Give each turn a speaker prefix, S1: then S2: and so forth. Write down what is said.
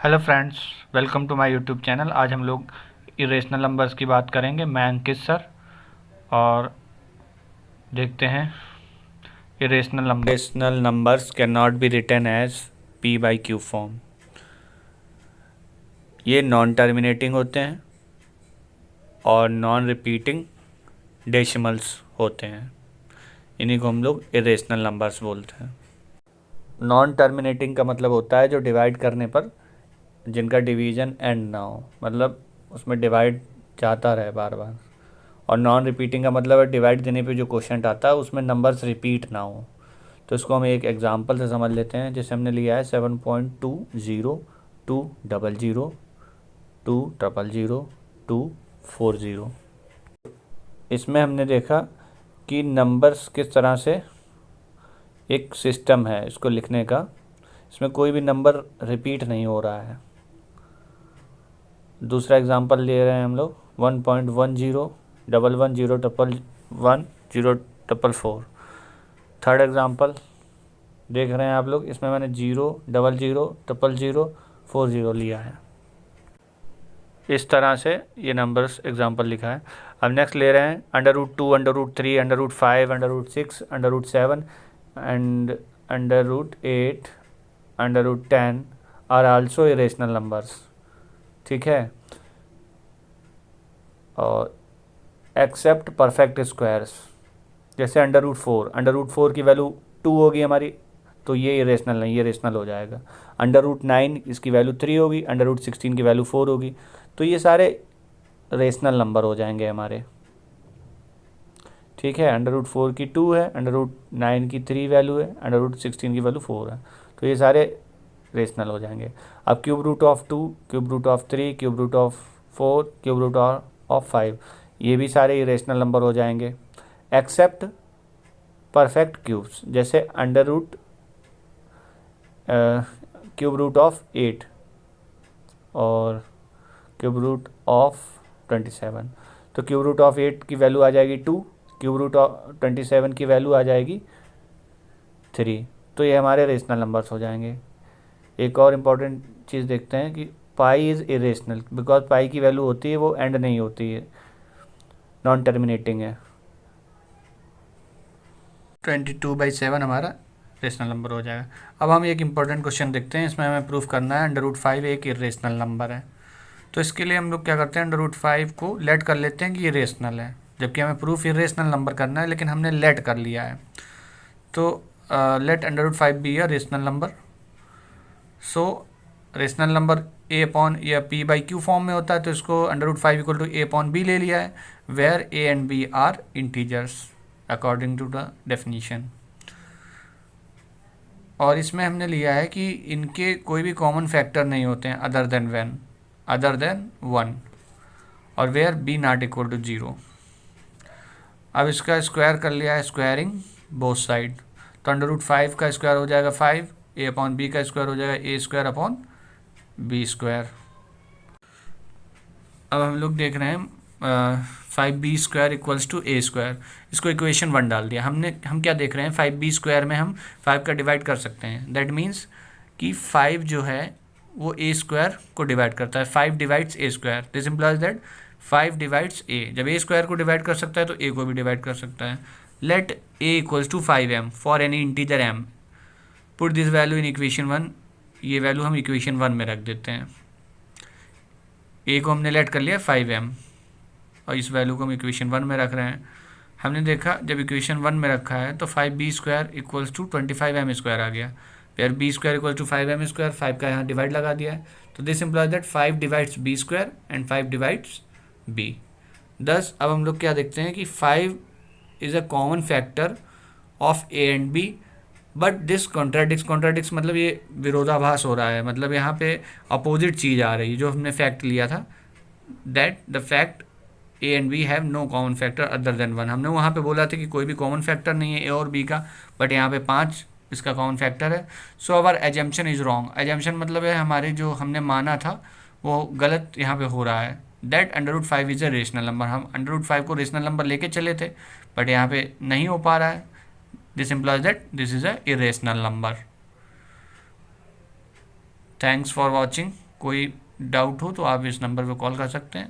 S1: Hello friends, welcome to my YouTube channel. आज हम लोग इरेशनल नंबर्स की बात करेंगे। मैं अंकित सर, और देखते हैं irrational numbers can not be written as p by q form. ये नॉन टर्मिनेटिंग होते हैं और नॉन रिपीटिंग डेसिमल्स होते हैं। इन्हीं को हम लोग इरेशनल नंबर्स बोलते हैं। नॉन टर्मिनेटिंग का मतलब होता है जो डिवाइड करने पर जिनका डिवीज़न एंड ना हो, मतलब उसमें डिवाइड जाता रहे बार बार। और नॉन रिपीटिंग का मतलब है डिवाइड देने पे जो क्वेश्चन आता है उसमें नंबर्स रिपीट ना हो। तो इसको हम एक एग्जांपल से समझ लेते हैं। जैसे हमने लिया है 7.20 200 200 240। इसमें हमने देखा कि नंबर्स किस तरह से एक सिस्टम है इसको लिखने का। इसमें कोई भी नंबर रिपीट नहीं हो रहा है। दूसरा एग्जांपल ले रहे हैं हम लोग 1.10 110 100 थर्ड एग्जांपल देख रहे हैं आप लोग। इसमें मैंने 000 000 लिया है। इस तरह से ये नंबर्स एग्जांपल लिखा है। अब नेक्स्ट ले रहे हैं √2 √3 √5 √6 √7 and √8 √10 are also irrational numbers. ठीक है। और एक्सेप्ट परफेक्ट स्क्वायर्स, जैसे √4 की वैल्यू 2 होगी हमारी, तो ये इरेशनल नहीं, ये रेशनल हो जाएगा। √9 इसकी वैल्यू 3 होगी, √16 की वैल्यू 4 होगी, तो ये सारे रेशनल नंबर हो जाएंगे हमारे। ठीक है। √4 की 2 है, √9 की 3 वैल्यू है, √16 की वैल्यू 4 है, तो ये सारे रेशनल हो जाएंगे। अब √2, √3, √4, √5, ये भी सारे इरेशनल नंबर हो जाएंगे एक्सेप्ट परफेक्ट क्यूब्स, जैसे √8 और √27। तो √8 की वैल्यू आ जाएगी 2, √27 की वैल्यू आ जाएगी 3। तो ये हमारे रेशनल नंबर्स हो जाएंगे। एक और इम्पॉर्टेंट चीज़ देखते हैं कि पाई इज़ इरेशनल बिकॉज पाई की वैल्यू होती है वो एंड नहीं होती है, नॉन टर्मिनेटिंग है। 22/7 हमारा रेशनल नंबर हो जाएगा। अब हम एक इम्पॉर्टेंट क्वेश्चन देखते हैं। इसमें हमें प्रूफ करना है √5 एक इरेशनल नंबर है। तो इसके लिए हम लोग क्या करते हैं, √5 को लेट कर लेते हैं कि ये रेशनल है, जबकि हमें प्रूफ इरेशनल नंबर करना है, लेकिन हमने लेट कर लिया है। तो let √5 be a rational number. So rational number a upon या p बाई q फॉर्म में होता है, तो इसको √5 = a अपॉन b ले लिया है, where a and b are integers according to the definition. और इसमें हमने लिया है कि इनके कोई भी कॉमन फैक्टर नहीं होते हैं अदर देन 1, और where b not equal to 0। अब इसका स्क्वायर कर लिया है, स्क्वायरिंग बोथ साइड। तो √5 का स्क्वायर हो जाएगा 5, a अपॉन b का स्क्वायर हो जाएगा a² अपॉन b²। अब हम लोग देख रहे हैं 5b² इक्वल्स टू a²। इसको इक्वेशन 1 डाल दिया हमने। हम क्या देख रहे हैं, 5b² में हम 5 का डिवाइड कर सकते हैं। दैट मीन्स कि 5 जो है वो a² को डिवाइड करता है। 5 divides a², this implies that 5 divides a। जब a² को डिवाइड कर सकता है तो a को भी डिवाइड कर सकता है। Let a equals to 5m for any integer m। Put this value in equation 1। ये वैल्यू हम इक्वेशन 1 में रख देते हैं। a को हमने लेट कर लिया 5m, और इस वैल्यू को हम इक्वेशन 1 में रख रहे हैं। हमने देखा जब इक्वेशन 1 में रखा है तो 5b² इक्वल्स टू 25m² आ गया, फिर b² इक्वल्स टू 5m²। 5 का यहाँ डिवाइड लगा दिया है, तो this implies that 5 divides b² and 5 divides b। thus अब हम लोग क्या देखते हैं कि 5 is a common factor of a and b, but this contradicts मतलब ये विरोधाभास हो रहा है, मतलब यहाँ पे अपोजिट चीज़ आ रही है। जो हमने फैक्ट लिया था that the fact a and b have no common factor other than 1, हमने वहाँ पे बोला था कि कोई भी कॉमन फैक्टर नहीं है a और b का, बट यहाँ पे 5 इसका कॉमन फैक्टर है। सो अवर एजम्पशन इज़ रॉन्ग। एजम्पशन मतलब है हमारे जो हमने माना था वो गलत यहाँ पे हो रहा है। That √5 is a rational number. हम √5 को रेशनल नंबर लेके चले थे, बट यहाँ पे नहीं हो पा रहा है। This implies that this is a irrational number. Thanks for watching. कोई डाउट हो तो आप इस नंबर पर कॉल कर सकते हैं।